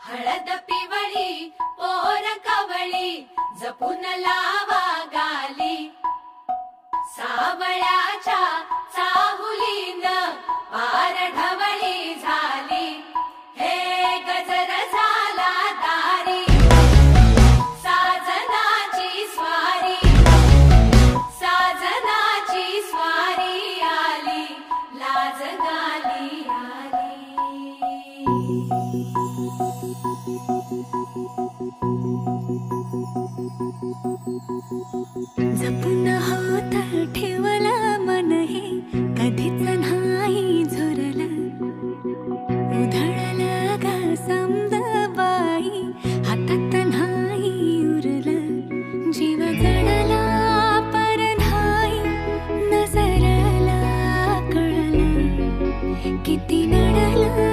हळद पिवळी पोर कवळी जपून लावा गाली, सावळ्याच्या चाहुलीन पार ढवळी झाली, हे गजर झाला दारी, साजनाची स्वारी, साजनाची स्वारी आली, लाज गाली आली। जपून होत ठेवलं मन हे कधीच नाही झुरलं, उधळलं ग समज बाई हातात नाही उरलं, जीव जडला पर नाही नजरला कळलं, किती नडलं